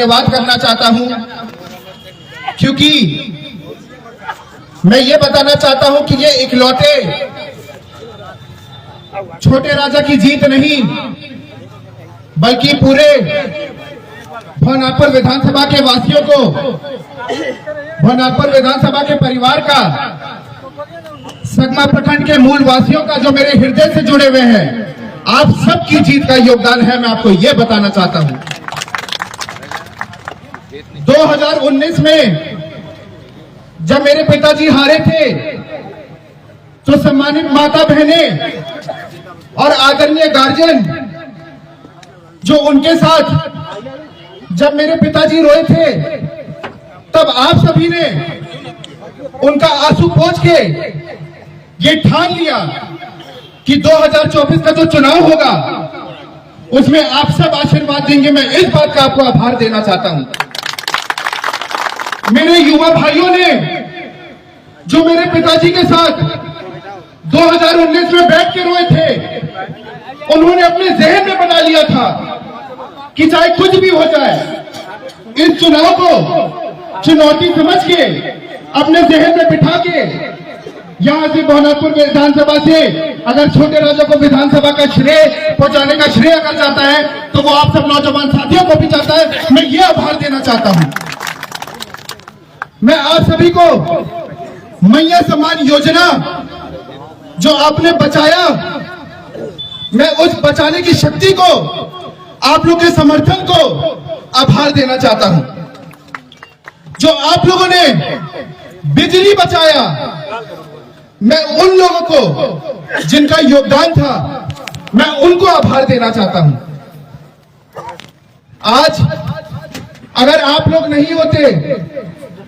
धन्यवाद करना चाहता हूं, क्योंकि मैं ये बताना चाहता हूं कि ये इकलौते छोटे राजा की जीत नहीं, बल्कि पूरे भवनाथपुर विधानसभा के वासियों को, भवनाथपुर विधानसभा के परिवार का, सगमा प्रखंड के मूल वासियों का, जो मेरे हृदय से जुड़े हुए हैं, आप सबकी जीत का योगदान है। मैं आपको यह बताना चाहता हूं, 2019 में जब मेरे पिताजी हारे थे, तो सम्मानित माता बहनें और आदरणीय गार्जियन जो उनके साथ जब मेरे पिताजी रोए थे, तब आप सभी ने उनका आंसू पोंछ के ये ठान लिया कि 2024 का जो चुनाव होगा उसमें आप सब आशीर्वाद देंगे। मैं इस बात का आपको आभार देना चाहता हूं। मेरे युवा भाइयों ने जो मेरे पिताजी के साथ 2019 में बैठ के रोए थे, उन्होंने अपने जहन में बना लिया था कि चाहे कुछ भी हो जाए, इस चुनाव को चुनौती समझ के अपने जहन में बिठा के यहां से भवनाथपुर विधानसभा से अगर छोटे राजा को विधानसभा का श्रेय पहुंचाने का श्रेय अगर जाता है, तो वो आप सब नौजवान साथियों को भी जाता है। मैं ये आभार देना चाहता हूं। मैं आप सभी को मैया सम्मान योजना जो आपने बचाया, मैं उस बचाने की शक्ति को, आप लोग के समर्थन को आभार देना चाहता हूं। जो आप लोगों ने बिजली बचाया, मैं उन लोगों को जिनका योगदान था, मैं उनको आभार देना चाहता हूं। आज अगर आप लोग नहीं होते,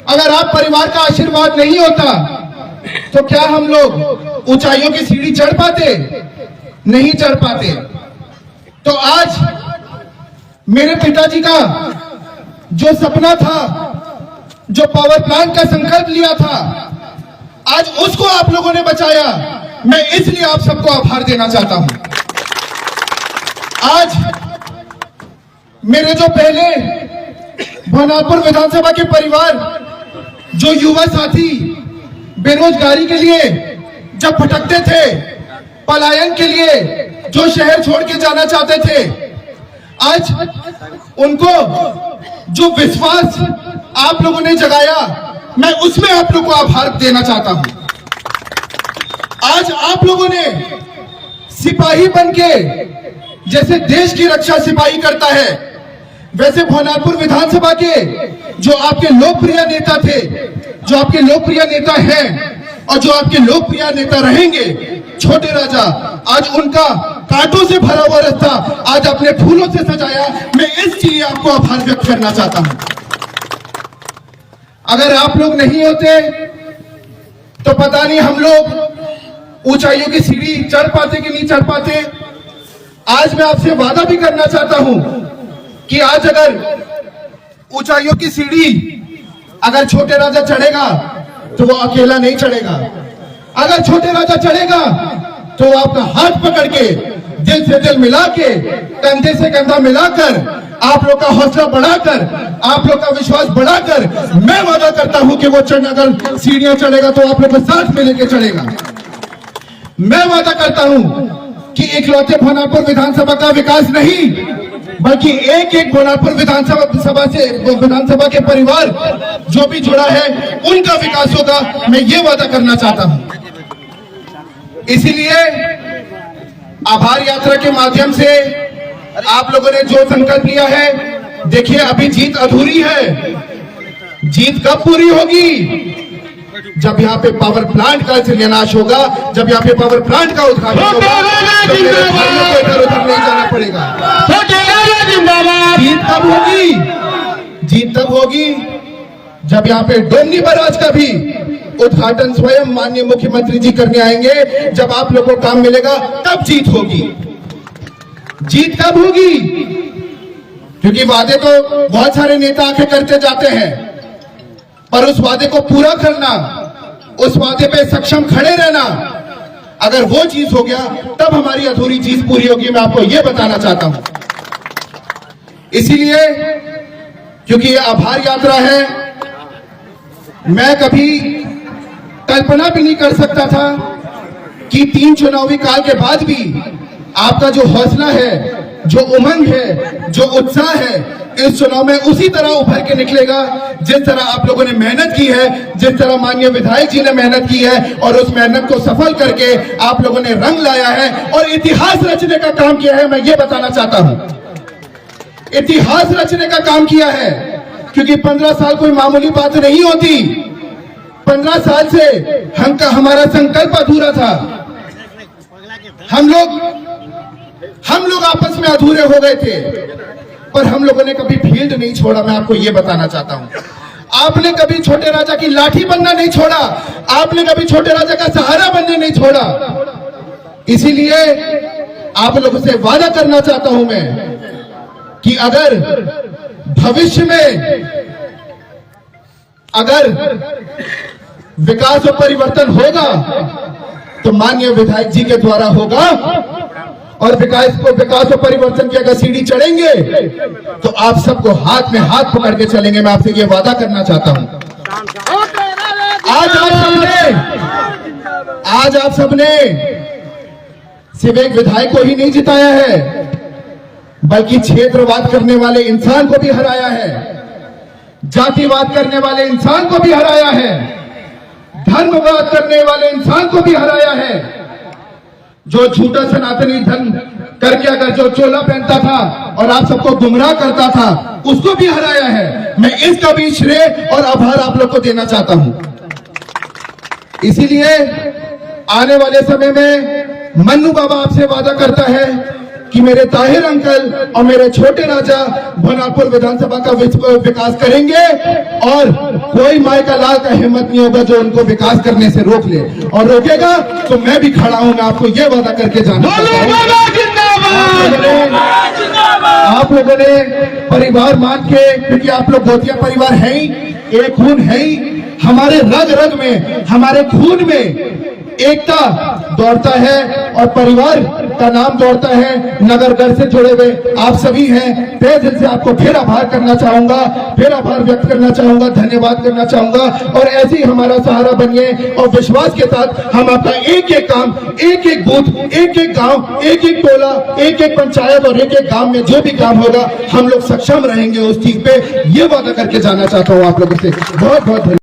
अगर आप परिवार का आशीर्वाद नहीं होता, तो क्या हम लोग ऊंचाइयों की सीढ़ी चढ़ पाते? नहीं चढ़ पाते। तो आज मेरे पिताजी का जो सपना था, जो पावर प्लांट का संकल्प लिया था, आज उसको आप लोगों ने बचाया। मैं इसलिए आप सबको आभार देना चाहता हूं। आज मेरे जो पहले भवनाथपुर विधानसभा के परिवार, जो युवा साथी बेरोजगारी के लिए जब भटकते थे, पलायन के लिए जो शहर छोड़ के जाना चाहते थे, आज उनको जो विश्वास आप लोगों ने जगाया, मैं उसमें आप लोगों को आभार देना चाहता हूं। आज आप लोगों ने सिपाही बनके, जैसे देश की रक्षा सिपाही करता है, वैसे भवनाथपुर विधानसभा के जो आपके लोकप्रिय नेता थे, जो आपके लोकप्रिय नेता हैं और जो आपके लोकप्रिय नेता रहेंगे, छोटे राजा, आज उनका कांटों से भरा हुआ रास्ता आज अपने फूलों से सजाया। मैं इसलिए आपको आभार व्यक्त करना चाहता हूं। अगर आप लोग नहीं होते तो पता नहीं हम लोग ऊंचाइयों की सीढ़ी चढ़ पाते कि नहीं चढ़ पाते। आज मैं आपसे वादा भी करना चाहता हूं कि आज अगर ऊंचाइयों की सीढ़ी अगर छोटे राजा चढ़ेगा तो वो अकेला नहीं चढ़ेगा। अगर छोटे राजा चढ़ेगा तो वो आपका हाथ पकड़ के, दिल से दिल मिला के, कंधे से कंधा मिलाकर, आप लोग का हौसला बढ़ाकर, आप लोग का विश्वास बढ़ाकर, मैं वादा करता हूं कि वो अगर सीढ़ियां चढ़ेगा तो आप लोग को साथ में लेके चढ़ेगा। मैं वादा करता हूं कि इकलौते भवनाथपुर विधानसभा का विकास नहीं, बल्कि एक एक भवनाथपुर विधानसभा के परिवार जो भी जुड़ा है, उनका विकास होगा। मैं ये वादा करना चाहता हूं। इसीलिए आभार यात्रा के माध्यम से आप लोगों ने जो संकल्प लिया है, देखिए अभी जीत अधूरी है। जीत कब पूरी होगी? जब यहाँ पे पावर प्लांट का शिलान्यास होगा, जब यहाँ पे पावर प्लांट का उद्घाटन होगा, जब मेरे भाइयों को इधर उधर नहीं जाना पड़ेगा। जीत कब होगी? जीत तब होगी जब यहाँ पे डोमनी बराज का भी उद्घाटन स्वयं माननीय मुख्यमंत्री जी करने आएंगे। जब आप लोगों को काम मिलेगा, तब जीत होगी। जीत कब होगी? क्योंकि वादे तो बहुत सारे नेता आके करते जाते हैं, पर उस वादे को पूरा करना, उस वादे पे सक्षम खड़े रहना, अगर वो चीज हो गया तब हमारी अधूरी चीज पूरी होगी। मैं आपको यह बताना चाहता हूं। इसीलिए क्योंकि ये आभार यात्रा है। मैं कभी कल्पना भी नहीं कर सकता था कि 3 चुनावी काल के बाद भी आपका जो हौसला है, जो उमंग है, जो उत्साह है, इस चुनाव में उसी तरह उभर के निकलेगा जिस तरह आप लोगों ने मेहनत की है, जिस तरह माननीय विधायक जी ने मेहनत की है, और उस मेहनत को सफल करके आप लोगों ने रंग लाया है और इतिहास रचने का काम किया है। मैं ये बताना चाहता हूं, इतिहास रचने का काम किया है, क्योंकि 15 साल कोई मामूली बात नहीं होती। 15 साल से हमारा संकल्प अधूरा था। हम लोग आपस में अधूरे हो गए थे, पर हम लोगों ने कभी फील्ड नहीं छोड़ा। मैं आपको यह बताना चाहता हूं, आपने कभी छोटे राजा की लाठी बनना नहीं छोड़ा, आपने कभी छोटे राजा का सहारा बनने नहीं छोड़ा। इसीलिए आप लोगों से वादा करना चाहता हूं मैं कि अगर भविष्य में अगर विकास और परिवर्तन होगा तो माननीय विधायक जी के द्वारा होगा, और विकास और परिवर्तन की अगर सीढ़ी चढ़ेंगे तो आप सबको हाथ में हाथ पकड़ के चलेंगे। मैं आपसे ये वादा करना चाहता हूं। आज आप सबने सिर्फ एक विधायक को ही नहीं जिताया है, बल्कि क्षेत्रवाद करने वाले इंसान को भी हराया है, जातिवाद करने वाले इंसान को भी हराया है, धर्मवाद करने वाले इंसान को भी हराया है। जो झूठा सनातनी धर्म करके अगर जो चोला पहनता था और आप सबको गुमराह करता था, उसको भी हराया है। मैं इसका भी श्रेय और आभार आप लोग को देना चाहता हूं। इसीलिए आने वाले समय में मन्नू बाबा आपसे वादा करता है कि मेरे ताहिर अंकल और मेरे छोटे राजा भोनापुर विधानसभा का विकास करेंगे, और कोई माय का लाल का हिम्मत नहीं होगा जो उनको विकास करने से रोक ले, और रोकेगा तो मैं भी खड़ा हूं। मैं आपको यह वादा करके जाना चाहता हूं। आप लोगों ने परिवार मान के, क्योंकि आप लोग गोतिया परिवार है ही, एक खून है ही, हमारे रग रग में, हमारे खून में एकता दौड़ता है और परिवार का नाम दौड़ता है। नगर घर से जुड़े हुए आप सभी हैं। तहे दिल से आपको फिर आभार करना चाहूंगा, फिर आभार व्यक्त करना चाहूंगा, धन्यवाद करना चाहूंगा। और ऐसे ही हमारा सहारा बनिए, और विश्वास के साथ हम आपका एक एक काम, एक एक बूथ, एक एक गांव, एक एक टोला, एक एक पंचायत और एक एक गांव में जो भी काम होगा हम लोग सक्षम रहेंगे उस चीज पे। ये वादा करके जाना चाहता हूँ आप लोगों से। बहुत बहुत धन्यवाद।